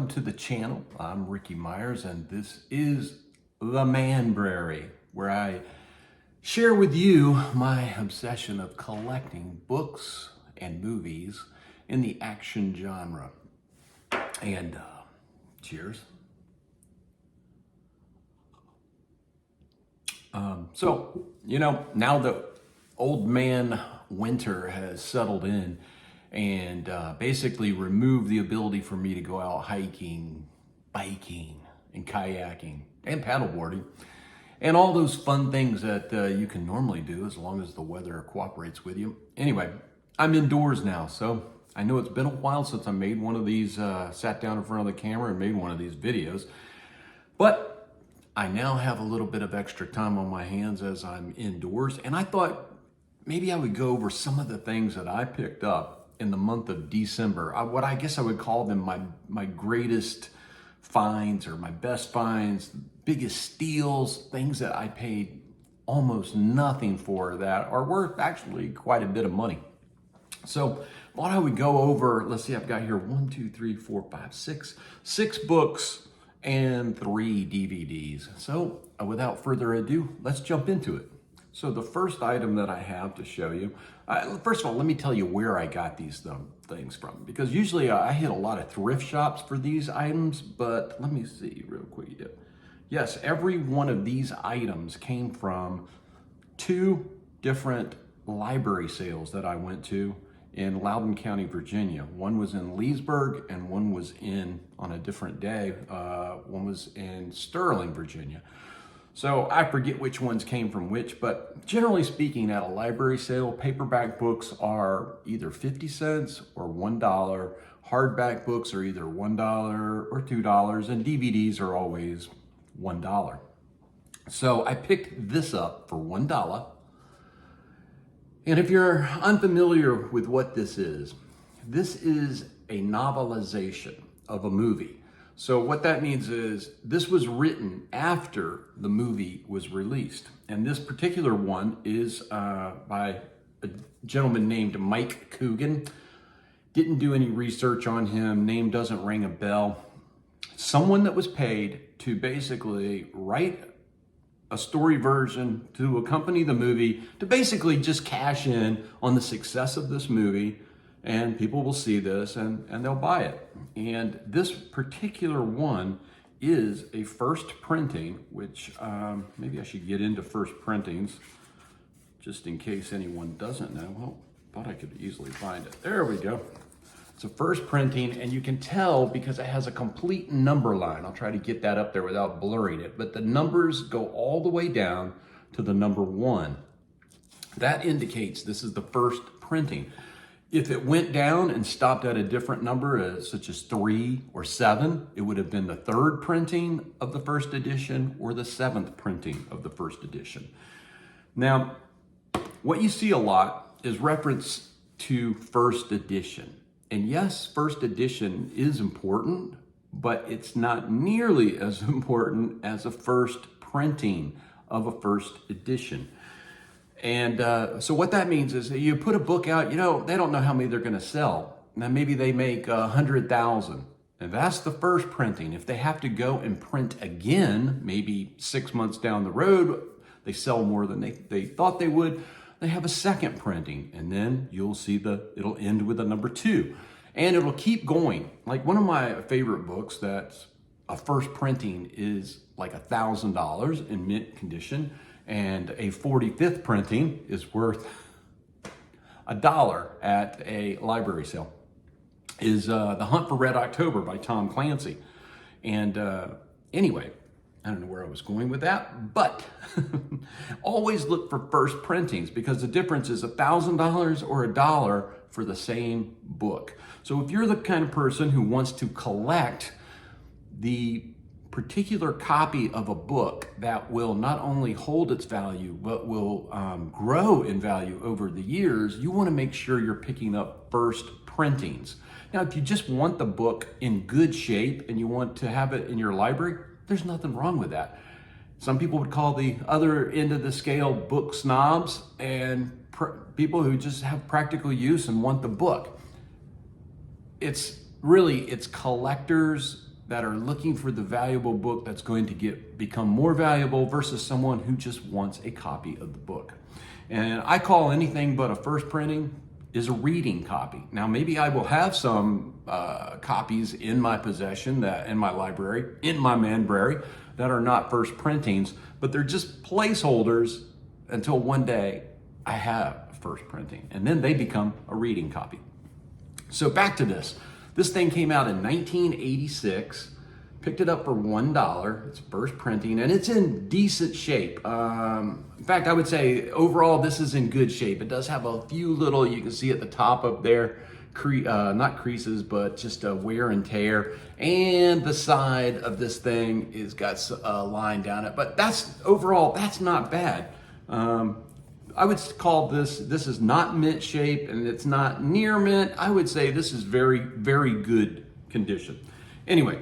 to the channel. I'm Ricky Myers, and this is the MANbrary, where I share with you my obsession of collecting books and movies in the action genre. And cheers. Now that old man winter has settled in and basically removed the ability for me to go out hiking, biking, and kayaking, and paddleboarding, and all those fun things that you can normally do as long as the weather cooperates with you. Anyway, I'm indoors now, so I know it's been a while since I made one of these, sat down in front of the camera and made one of these videos, but I now have a little bit of extra time on my hands as I'm indoors, and I thought maybe I would go over some of the things that I picked up in the month of December. What I guess I would call them my greatest finds, or my best finds, biggest steals, things that I paid almost nothing for that are worth actually quite a bit of money. So thought I would go over, let's see, I've got here 6 books and 3 DVDs. So without further ado, let's jump into it. So the first item that I have to show you, first of all, let me tell you where I got these things from, because usually I hit a lot of thrift shops for these items, but let me see real quick. Yes, every one of these items came from 2 different library sales that I went to in Loudoun County, Virginia. One was in Leesburg and one was on a different day, one was in Sterling, Virginia. So I forget which ones came from which, but generally speaking, at a library sale, paperback books are either 50 cents or $1. Hardback books are either $1 or $2, and DVDs are always $1. So I picked this up for $1. And if you're unfamiliar with what this is a novelization of a movie. So what that means is this was written after the movie was released. And this particular one is by a gentleman named Mike Coogan. Didn't do any research on him, name doesn't ring a bell. Someone that was paid to basically write a story version to accompany the movie, to basically just cash in on the success of this movie, and people will see this and they'll buy it. And this particular one is a first printing, which maybe I should get into first printings just in case anyone doesn't know. Well, thought I could easily find it. There we go. It's a first printing, and you can tell because it has a complete number line. I'll try to get that up there without blurring it, but the numbers go all the way down to the number 1. That indicates this is the first printing. If it went down and stopped at a different number, such as 3 or 7, it would have been the 3rd printing of the first edition or the 7th printing of the first edition. Now, what you see a lot is reference to first edition. And yes, first edition is important, but it's not nearly as important as a first printing of a first edition. And so what that means is that you put a book out, they don't know how many they're going to sell. Now maybe they make 100,000, and that's the first printing. If they have to go and print again, maybe 6 months down the road, they sell more than they thought they would, they have a second printing, and then you'll see it'll end with a number 2. And it'll keep going. Like one of my favorite books that's a first printing is like $1,000 in mint condition, and a 45th printing is worth $1 at a library sale, is The Hunt for Red October by Tom Clancy. And anyway, I don't know where I was going with that, but always look for first printings, because the difference is $1,000 or $1 for the same book. So if you're the kind of person who wants to collect the particular copy of a book that will not only hold its value, but will grow in value over the years, you want to make sure you're picking up first printings. Now, if you just want the book in good shape and you want to have it in your library, there's nothing wrong with that. Some people would call the other end of the scale book snobs, and people who just have practical use and want the book. It's collectors that are looking for the valuable book that's going to become more valuable versus someone who just wants a copy of the book. And I call anything but a first printing is a reading copy. Now, maybe I will have some copies in my possession, that in my library, in my MANbrary, that are not first printings, but they're just placeholders until one day I have a first printing, and then they become a reading copy. So back to this. This thing came out in 1986. Picked it up for $1. It's first printing, and it's in decent shape. In fact, I would say overall this is in good shape. It does have a few little, you can see at the top up there, not creases, but just a wear and tear. And the side of this thing is got a line down it, but overall, that's not bad. I would call this is not mint shape, and it's not near mint. I would say this is very, very good condition. Anyway,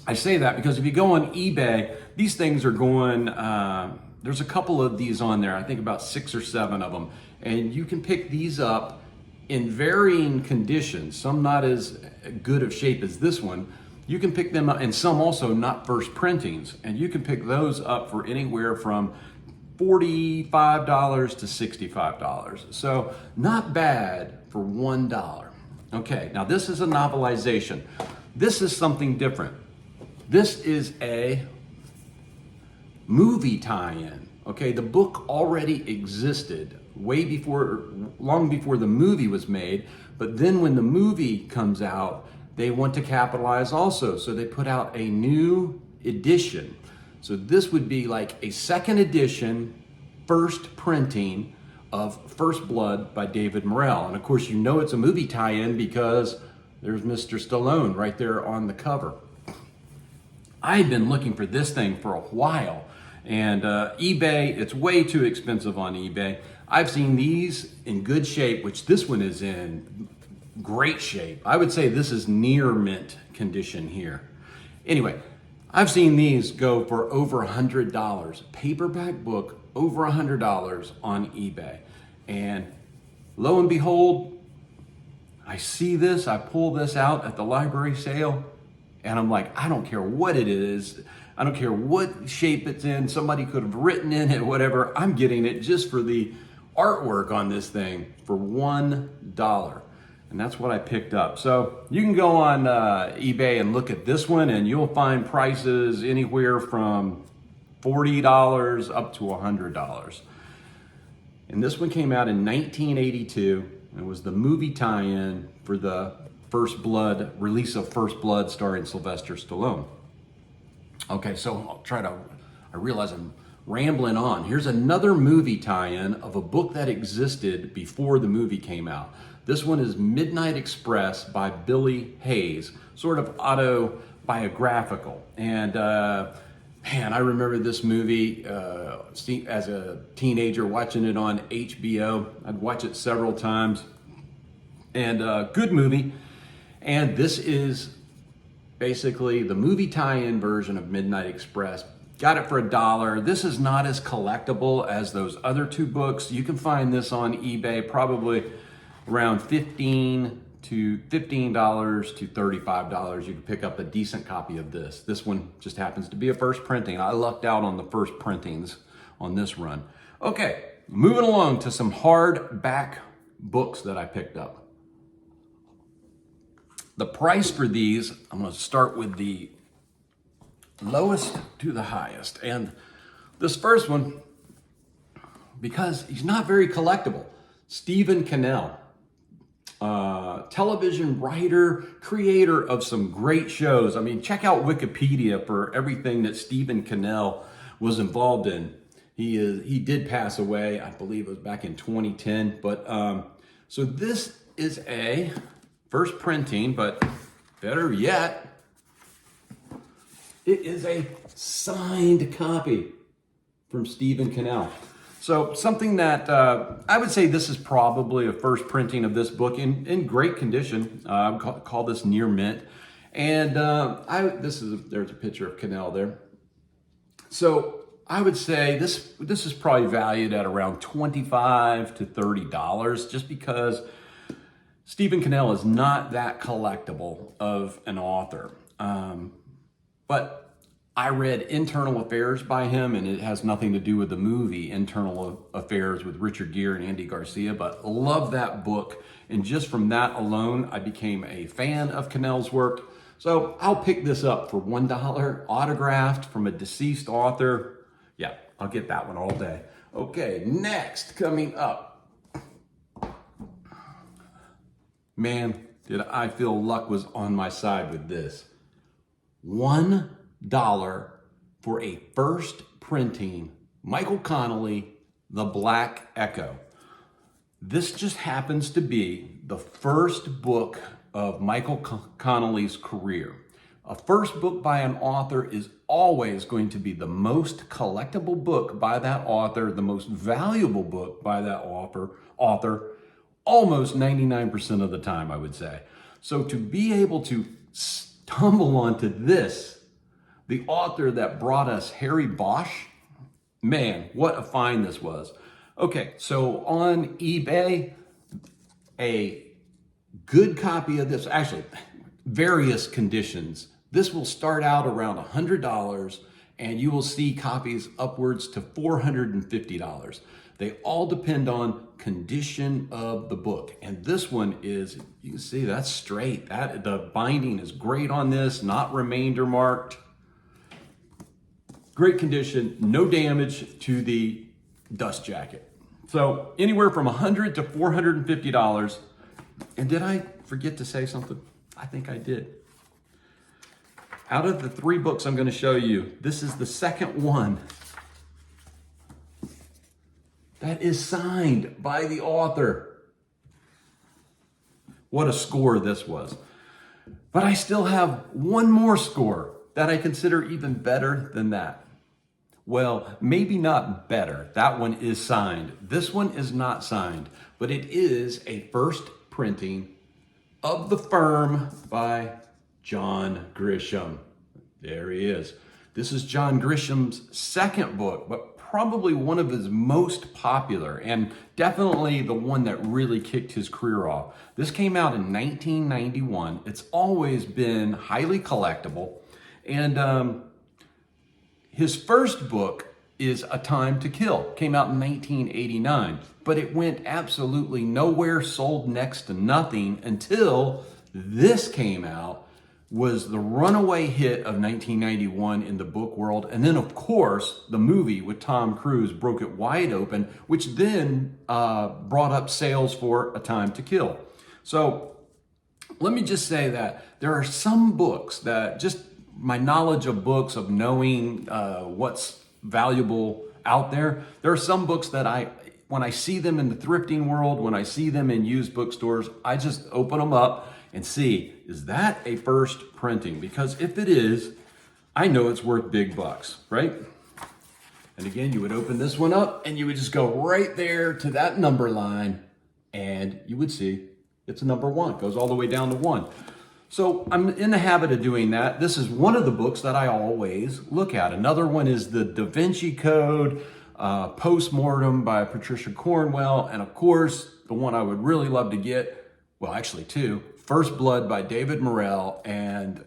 I say that because if you go on eBay, these things are going, there's a couple of these on there, I think about 6 or 7 of them. And you can pick these up in varying conditions, some not as good of shape as this one. You can pick them up, and some also not first printings. And you can pick those up for anywhere from $45 to $65. So not bad for $1. Okay, now this is a novelization. This is something different. This is a movie tie-in. Okay, the book already existed long before the movie was made, but then when the movie comes out, they want to capitalize also, so they put out a new edition. So this would be like a second edition, first printing of First Blood by David Morrell. And of course, you know it's a movie tie-in because there's Mr. Stallone right there on the cover. I had been looking for this thing for a while, and eBay, it's way too expensive on eBay. I've seen these in good shape, which this one is in great shape. I would say this is near mint condition here. Anyway, I've seen these go for over $100. Paperback book, over $100 on eBay. And lo and behold, I see this, I pull this out at the library sale, and I'm like, I don't care what it is. I don't care what shape it's in. Somebody could have written in it, whatever. I'm getting it just for the artwork on this thing for $1. And that's what I picked up. So you can go on eBay and look at this one, and you'll find prices anywhere from $40 up to $100. And this one came out in 1982. It was the movie tie-in for the release of First Blood starring Sylvester Stallone. Okay, so I realize I'm rambling on. Here's another movie tie-in of a book that existed before the movie came out. This one is Midnight Express by Billy Hayes, sort of autobiographical. And man, I remember this movie as a teenager watching it on HBO. I'd watch it several times. And good movie. And this is basically the movie tie-in version of Midnight Express. Got it for $1. This is not as collectible as those other 2 books. You can find this on eBay probably around $15 to $35. You can pick up a decent copy of this. This one just happens to be a first printing. I lucked out on the first printings on this run. Okay, moving along to some hardback books that I picked up. The price for these, I'm going to start with the lowest to the highest. And this first one, because he's not very collectible, Stephen Cannell, television writer, creator of some great shows. I mean, check out Wikipedia for everything that Stephen Cannell was involved in. He did pass away, I believe it was back in 2010. But so this is a first printing, but better yet, it is a signed copy from Stephen Cannell. So something that I would say this is probably a first printing of this book in great condition. I call this near mint. And there's a picture of Cannell there. So I would say this is probably valued at around $25 to $30, just because Stephen Cannell is not that collectible of an author. But I read Internal Affairs by him, and it has nothing to do with the movie Internal Affairs with Richard Gere and Andy Garcia, but love that book. And just from that alone, I became a fan of Cannell's work. So I'll pick this up for $1, autographed from a deceased author. Yeah, I'll get that one all day. Okay, next, coming up. Man, did I feel luck was on my side with this. $1 for a first printing Michael Connelly, The Black Echo. This just happens to be the first book of Michael Connelly's career. A first book by an author is always going to be the most collectible book by that author, the most valuable book by that author almost 99% of the time, I would say. So to be able to stumble onto this, the author that brought us Harry Bosch, man, what a find this was. Okay, so on eBay, a good copy of this, actually, various conditions. This will start out around $100, and you will see copies upwards to $450. They all depend on condition of the book. And this one is, you can see that's straight. The binding is great on this, not remainder marked. Great condition, no damage to the dust jacket. So anywhere from $100 to $450. And did I forget to say something? I think I did. Out of the 3 books I'm going to show you, this is the second one that is signed by the author. What a score this was. But I still have one more score that I consider even better than that. Well, maybe not better. That one is signed. This one is not signed, but it is a first printing of The Firm by John Grisham. There he is. This is John Grisham's second book, but probably one of his most popular and definitely the one that really kicked his career off. This came out in 1991. It's always been highly collectible. And his first book is A Time to Kill. Came out in 1989, but it went absolutely nowhere, sold next to nothing until this came out, was the runaway hit of 1991 in the book world. And then, of course, the movie with Tom Cruise broke it wide open, which then brought up sales for A Time to Kill. So let me just say that there are some books that just my knowledge of books, of knowing what's valuable out there, there are some books that when I see them in the thrifting world, when I see them in used bookstores, I just open them up and see, is that a first printing? Because if it is, I know it's worth big bucks, right? And again, you would open this one up and you would just go right there to that number line and you would see it's a number 1. It goes all the way down to 1. So I'm in the habit of doing that. This is one of the books that I always look at. Another one is the Da Vinci Code, Postmortem by Patricia Cornwell. And of course, the one I would really love to get, well, actually 2, First Blood by David Morrell and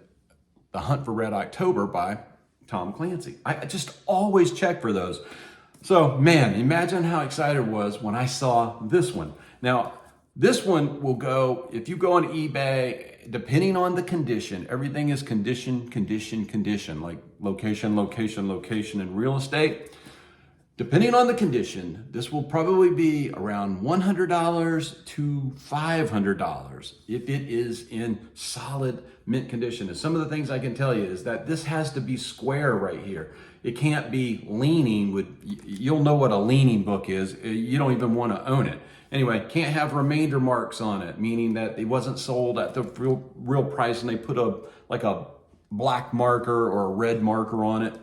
The Hunt for Red October by Tom Clancy. I just always check for those. So man, imagine how excited I was when I saw this one. Now, this one will go, if you go on eBay, depending on the condition, everything is condition, like location, location, location in real estate. Depending on the condition, this will probably be around $100 to $500 if it is in solid mint condition. And some of the things I can tell you is that this has to be square right here. It can't be leaning you'll know what a leaning book is. You don't even want to own it. Anyway, can't have remainder marks on it, meaning that it wasn't sold at the real price and they put a black marker or a red marker on it.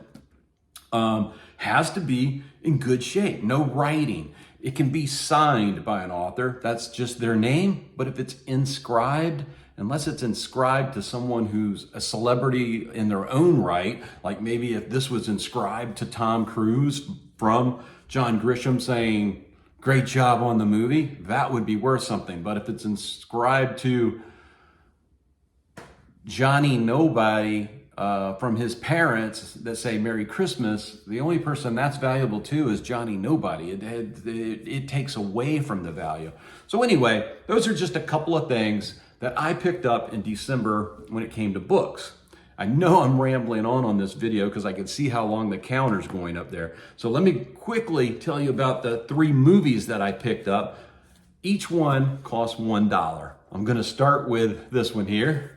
Has to be in good shape, no writing. It can be signed by an author, that's just their name, but if it's inscribed, unless it's inscribed to someone who's a celebrity in their own right, like maybe if this was inscribed to Tom Cruise from John Grisham saying, great job on the movie, that would be worth something. But if it's inscribed to Johnny Nobody from his parents that say Merry Christmas, the only person that's valuable to is Johnny Nobody. It takes away from the value. So anyway, those are just a couple of things that I picked up in December when it came to books. I know I'm rambling on this video because I can see how long the counter's going up there. So let me quickly tell you about the 3 movies that I picked up. Each one cost $1. I'm going to start with this one here.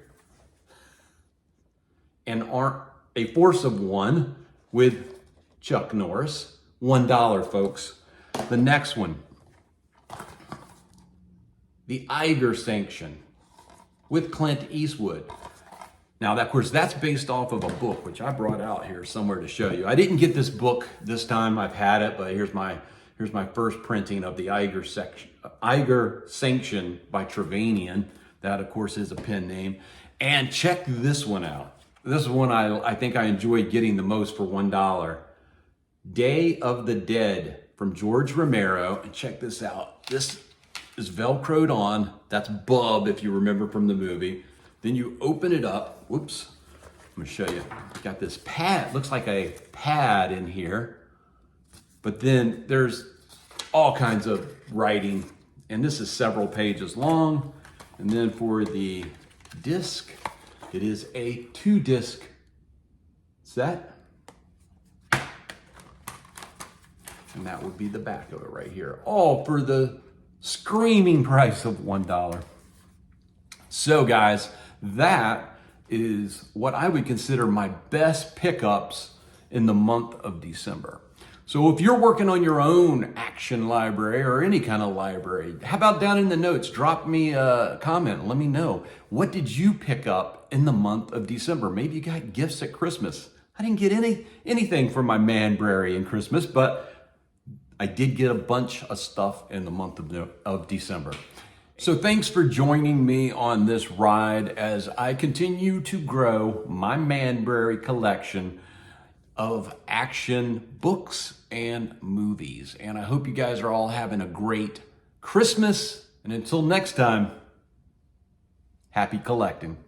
A Force of One with Chuck Norris. $1, folks. The next one, The Eiger Sanction with Clint Eastwood. Now, of course, that's based off of a book, which I brought out here somewhere to show you. I didn't get this book this time. I've had it, but here's my first printing of The Eiger Sanction by Trevanian. That, of course, is a pen name. And check this one out. This is one I think I enjoyed getting the most for $1. Day of the Dead from George Romero. And check this out. This is Velcroed on. That's Bub, if you remember from the movie. Then you open it up. Whoops. I'm going to show you. Got this pad. Looks like a pad in here. But then there's all kinds of writing. And this is several pages long. And then for the disc, it is a 2-disc set. And that would be the back of it right here. All for the screaming price of $1. So guys, that is what I would consider my best pickups in the month of December. So if you're working on your own action library or any kind of library, how about down in the notes, drop me a comment and let me know. What did you pick up in the month of December? Maybe you got gifts at Christmas. I didn't get anything for my MANbrary in Christmas, but I did get a bunch of stuff in the month of December. So thanks for joining me on this ride as I continue to grow my MANbrary collection of action books and movies. And I hope you guys are all having a great Christmas. And until next time, happy collecting.